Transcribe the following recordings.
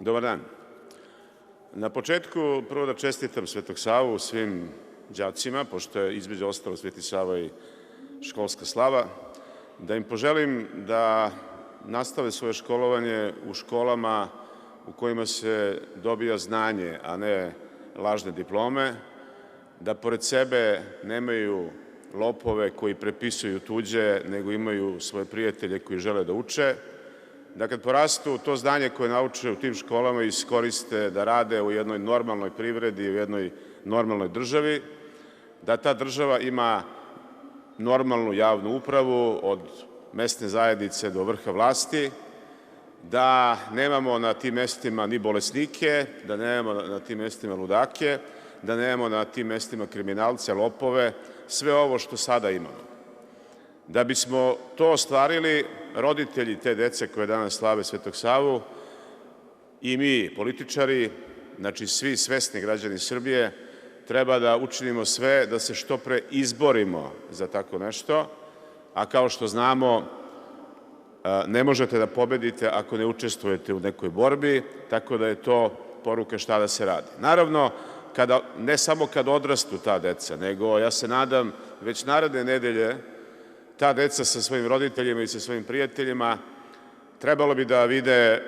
Dobar dan. Na početku prvo da čestitam Svetog Savu svim đacima, pošto je između ostalo Sveti Sava i školska slava, da im poželim da nastave svoje školovanje u školama u kojima se dobija znanje, a ne lažne diplome, da pored sebe nemaju lopove koji prepisuju tuđe, nego imaju svoje prijatelje koji žele da uče, da kad porastu to znanje koje nauče u tim školama iskoriste da rade u jednoj normalnoj privredi, u jednoj normalnoj državi, da ta država ima normalnu javnu upravu od mesne zajednice do vrha vlasti, da nemamo na tim mestima ni bolesnike, da nemamo na tim mestima ludake, da nemamo na tim mestima kriminalce, lopove, sve ovo što sada imamo. Da bismo to ostvarili, roditelji te dece koje danas slave Svetog Savu i mi, političari, znači svi svesni građani Srbije, treba da učinimo sve da se što pre izborimo za tako nešto, a kao što znamo, ne možete da pobedite ako ne učestvujete u nekoj borbi, tako da je to poruka šta da se radi. Naravno, ne samo kad odrastu ta deca, nego ja se nadam već naredne nedelje ta deca sa svojim roditeljima i sa svojim prijateljima trebalo bi da vide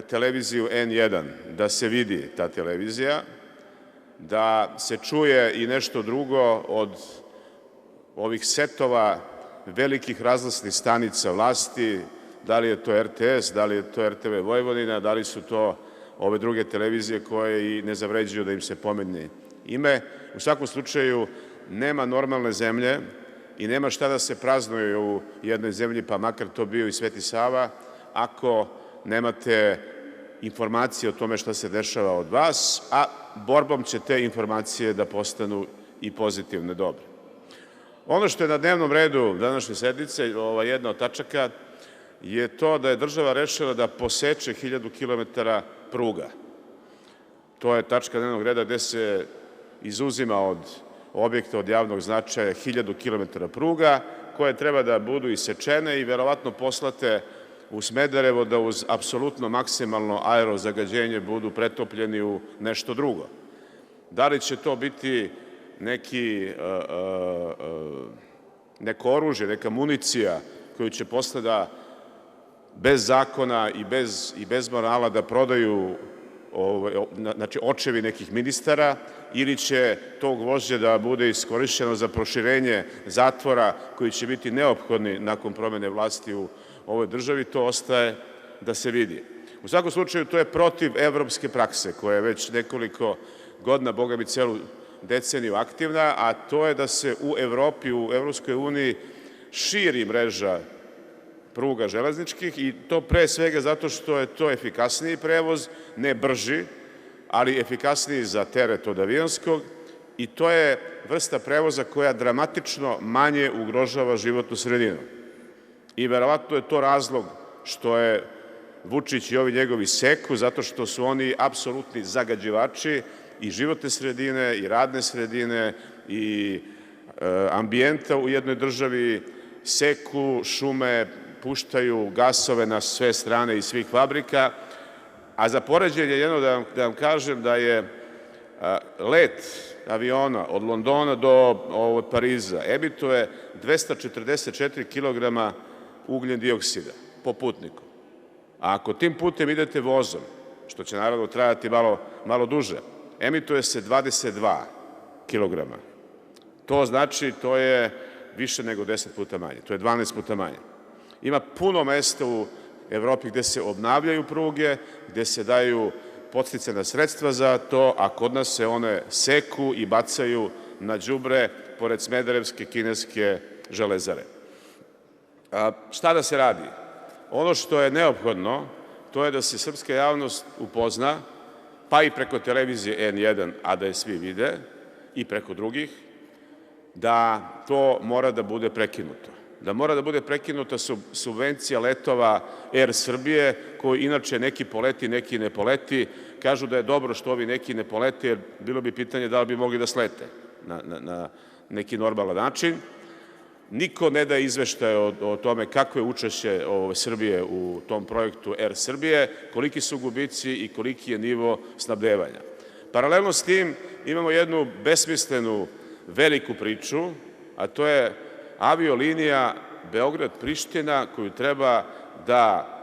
televiziju N1, da se vidi ta televizija, da se čuje i nešto drugo od ovih setova velikih razglasnih stanica vlasti, da li je to RTS, da li je to RTV Vojvodina, da li su to ove druge televizije koje i ne zavređuju da im se pomene ime. U svakom slučaju, nema normalne zemlje i nema šta da se praznuje u jednoj zemlji, pa makar to bio i Sveti Sava, ako nemate informacije o tome šta se dešava od vas, a borbom će te informacije da postanu i pozitivne, dobre. Ono što je na dnevnom redu današnje sednice, jedna od tačaka, je to da je država rešila da poseče 1000 kilometara pruga. To je tačka dnevnog reda gde se izuzima od objekta od javnog značaja 1000 kilometara pruga, koje treba da budu isečene i verovatno poslate u Smederevo da uz apsolutno maksimalno aerozagađenje budu pretopljeni u nešto drugo. Da li će to biti neko oružje, neka municija koju će posle da bez zakona i bez morala da prodaju znači očevi nekih ministara, ili će to gvožđe da bude iskorišćeno za proširenje zatvora koji će biti neophodni nakon promene vlasti u ovoj državi, to ostaje da se vidi. U svakom slučaju, to je protiv evropske prakse koja je već nekoliko godina, boga mi celu deceniju aktivna, a to je da se u Evropi, u Evropskoj uniji širi mreža pruga železničkih i to pre svega zato što je to efikasniji prevoz, ne brži, ali efikasniji za teret od avionskog i to je vrsta prevoza koja dramatično manje ugrožava životnu sredinu. I verovatno je to razlog što je Vučić i ovi njegovi seku, zato što su oni apsolutni zagađivači i životne sredine i radne sredine i ambijenta u jednoj državi, seku šume, puštaju gasove na sve strane iz svih fabrika, a za poređenje jedno da vam kažem da je let aviona od Londona do Pariza emituje 244 kilograma ugljen dioksida po putniku. A ako tim putem idete vozom, što će naravno trajati malo duže, emituje se 22 kilograma. To znači, to je više nego 10 puta manje, to je 12 puta manje. Ima puno mesta u Evropi gde se obnavljaju pruge, gde se daju podsticajna sredstva za to, a kod nas se one seku i bacaju na đubre pored smederevske kineske železare. Šta da se radi? Ono što je neophodno, to je da se srpska javnost upozna, pa i preko televizije N1, a da je svi vide, i preko drugih, da to mora da bude prekinuto. Da mora da bude prekinuta subvencija letova Er Srbije, koji inače neki poleti, neki ne poleti. Kažu da je dobro što ovi neki ne polete, jer bilo bi pitanje da li bi mogli da slete na neki normalan način. Niko ne daje izveštaje o tome kako je učešće Srbije u tom projektu Er Srbije, koliki su gubici i koliki je nivo snabdevanja. Paralelno s tim imamo jednu besmislenu veliku priču, a to je aviolinija Beograd-Priština koju treba da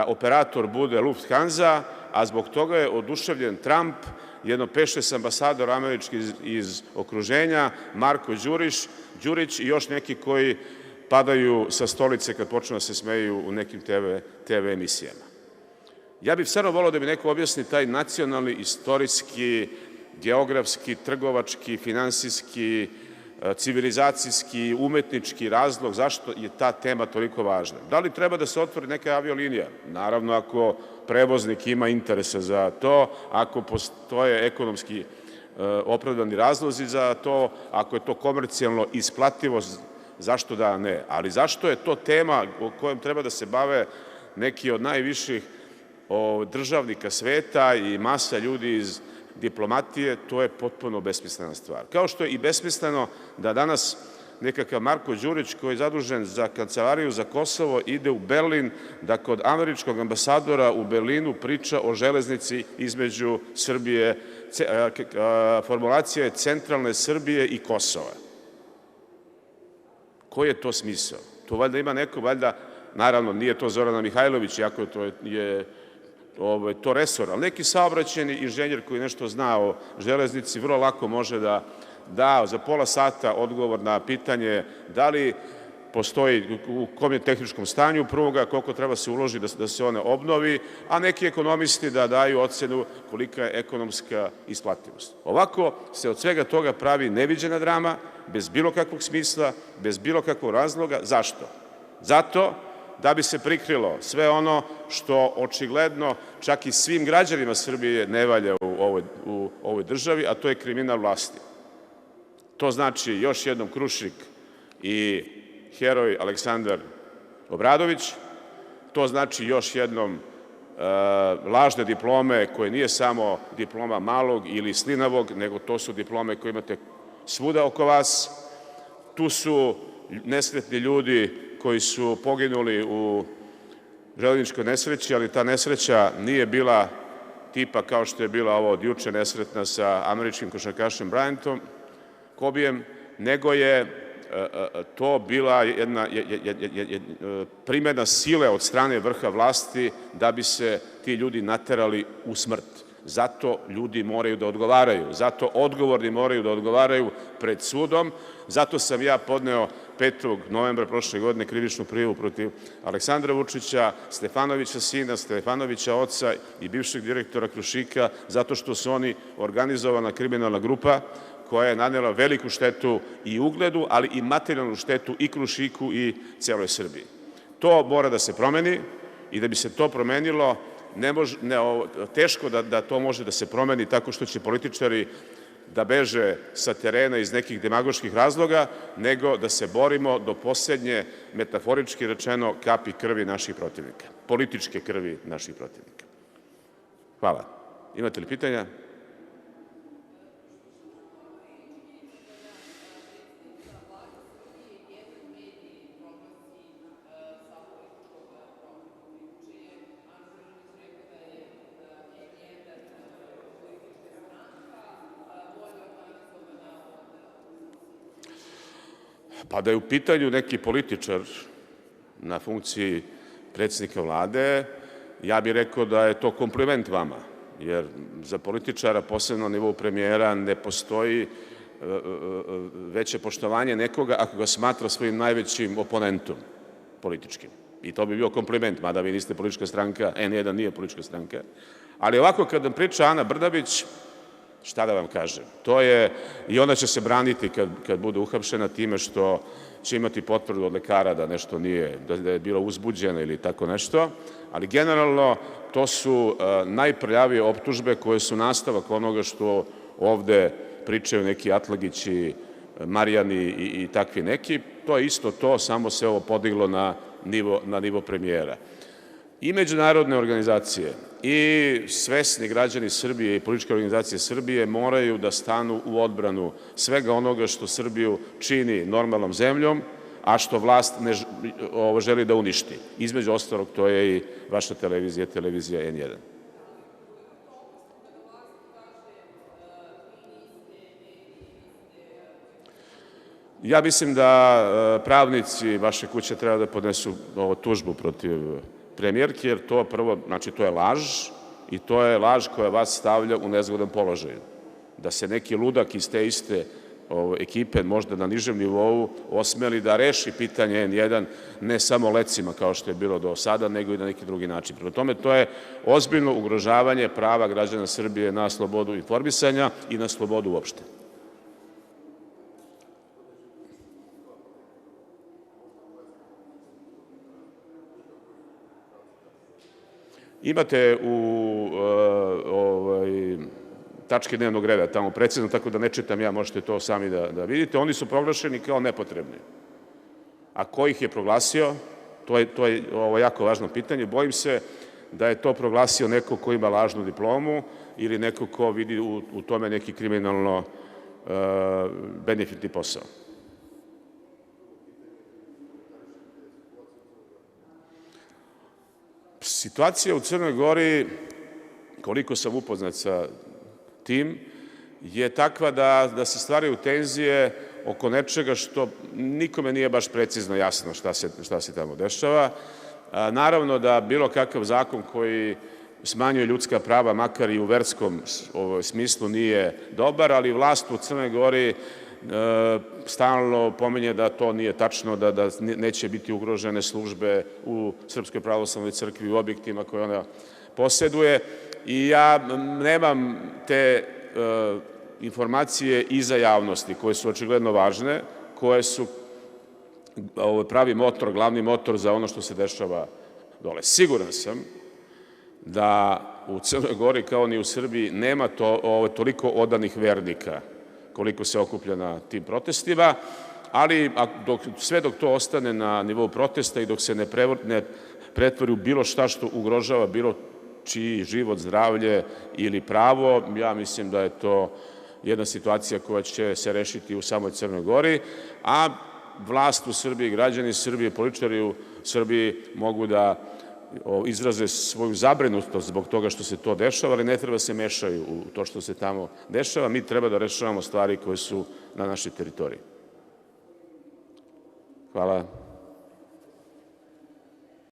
operator bude Lufthansa, a zbog toga je oduševljen Trump, jedno 5-6 ambasadora američkih iz okruženja, Marko Đurić i još neki koji padaju sa stolice kad počnu da se smeju u nekim TV emisijama. Ja bih stvarno volao da mi neko objasni taj nacionalni, istorijski, geografski, trgovački, finansijski, civilizacijski, umetnički razlog zašto je ta tema toliko važna. Da li treba da se otvori neka aviolinija? Naravno, ako prevoznik ima interesa za to, ako postoje ekonomski opravdani razlozi za to, ako je to komercijalno isplativo, zašto da ne? Ali zašto je to tema o kojom treba da se bave neki od najviših državnika sveta i masa ljudi iz diplomatije, to je potpuno besmislena stvar. Kao što je i besmisleno da danas nekakav Marko Đurić, koji je zadužen za Kancelariju za Kosovo, ide u Berlin da kod američkog ambasadora u Berlinu priča o železnici između Srbije, formulacija je centralne Srbije i Kosova. Koji je to smisao? To valjda ima neko, naravno nije to Zorana Mihajlović, iako je to resor, ali neki saobraćajni inženjer koji nešto zna o železnici vrlo lako može da da za pola sata odgovor na pitanje da li postoji, u kom je tehničkom stanju pruga, koliko treba se uloži da se ona obnovi, a neki ekonomisti da daju ocenu kolika je ekonomska isplativost. Ovako se od svega toga pravi neviđena drama, bez bilo kakvog smisla, bez bilo kakvog razloga. Zašto? Zato da bi se prikrilo sve ono što očigledno čak i svim građanima Srbije ne valja u ovoj državi, a to je kriminal vlasti. To znači još jednom Krušik i heroj Aleksandar Obradović, to znači još jednom lažne diplome koje nije samo diploma malog ili slinavog, nego to su diplome koje imate svuda oko vas. Tu su nesretni ljudi koji su poginuli u železničkoj nesreći, ali ta nesreća nije bila tipa kao što je bila ovo od juče nesretna sa američkim košarkašem Bryantom Kobijem, nego je to bila jedna primena sile od strane vrha vlasti da bi se ti ljudi naterali u smrt. Zato ljudi moraju da odgovaraju, zato odgovorni moraju da odgovaraju pred sudom. Zato sam ja podneo 5. novembra prošle godine krivičnu prijavu protiv Aleksandra Vučića, Stefanovića sina, Stefanovića oca i bivšeg direktora Krušika, zato što su oni organizovana kriminalna grupa koja je nanela veliku štetu i ugledu, ali i materijalnu štetu i Krušiku i celoj Srbiji. To mora da se promeni i da bi se to promenilo, teško da to može da se promeni tako što će političari da beže sa terena iz nekih demagoških razloga, nego da se borimo do poslednje, metaforički rečeno, kapi krvi naših protivnika, političke krvi naših protivnika. Hvala. Imate li pitanja? Pa da je u pitanju neki političar na funkciji predsednika Vlade, ja bih rekao da je to kompliment vama, jer za političara, posebno na nivou premijera, ne postoji veće poštovanje nekoga ako ga smatra svojim najvećim oponentom političkim. I to bi bio kompliment, mada vi niste politička stranka, N1 nije politička stranka. Ali ovako kad nam priča Ana Brnabić, šta da vam kažem, to je, i ona će se braniti kad bude uhapšena time što će imati potvrdu od lekara da nešto nije, da je bila uzbuđena ili tako nešto, ali generalno to su najprljavije optužbe koje su nastavak onoga što ovde pričaju neki Atlagići, Marijani i takvi neki. To je isto to, samo se ovo podiglo na nivo premijera. I međunarodne organizacije i svesni građani Srbije i političke organizacije Srbije moraju da stanu u odbranu svega onoga što Srbiju čini normalnom zemljom, a što vlast želi da uništi. Između ostalog, to je i vaša televizija, televizija N1. Ja mislim da pravnici vaše kuće treba da podnesu tužbu protiv premijerke, jer to prvo, znači to je laž i to je laž koja vas stavlja u nezgodan položaj. Da se neki ludak iz te iste ekipe, možda na nižem nivou, osmeli da reši pitanje N1 ne samo lecima kao što je bilo do sada, nego i na neki drugi način. Prema tome, to je ozbiljno ugrožavanje prava građana Srbije na slobodu informisanja i na slobodu uopšte. Imate u tačke dnevnog reda tamo precizno, tako da ne čitam ja, možete to sami da vidite. Oni su proglašeni kao nepotrebni. A ko ih je proglasio? To je jako važno pitanje. Bojim se da je to proglasio neko ko ima lažnu diplomu ili neko ko vidi u tome neki kriminalno benefitni posao. Situacija u Crnoj Gori, koliko sam upoznat sa tim, je takva da se stvaraju tenzije oko nečega što nikome nije baš precizno jasno šta se tamo dešava. Naravno da bilo kakav zakon koji smanjuje ljudska prava, makar i u verskom smislu, nije dobar, ali vlast u Crnoj Gori stalno pominje da to nije tačno, da neće biti ugrožene službe u Srpskoj pravoslavnoj crkvi, u objektima koje ona poseduje. I ja nemam te informacije iza javnosti, koje su očigledno važne, koje su pravi motor, glavni motor za ono što se dešava dole. Siguran sam da u Crnoj Gori, kao ni u Srbiji, nema toliko odanih vernika koliko se okuplja na tim protestima, ali sve dok to ostane na nivou protesta i dok se ne pretvori u bilo šta što ugrožava bilo čiji život, zdravlje ili pravo, ja mislim da je to jedna situacija koja će se rešiti u samoj Crnoj Gori, a vlast u Srbiji, građani Srbije, političari u Srbiji mogu da izraze svoju zabrinutost zbog toga što se to dešava, ali ne treba se mešaju u to što se tamo dešava. Mi treba da rešavamo stvari koje su na našoj teritoriji. Hvala.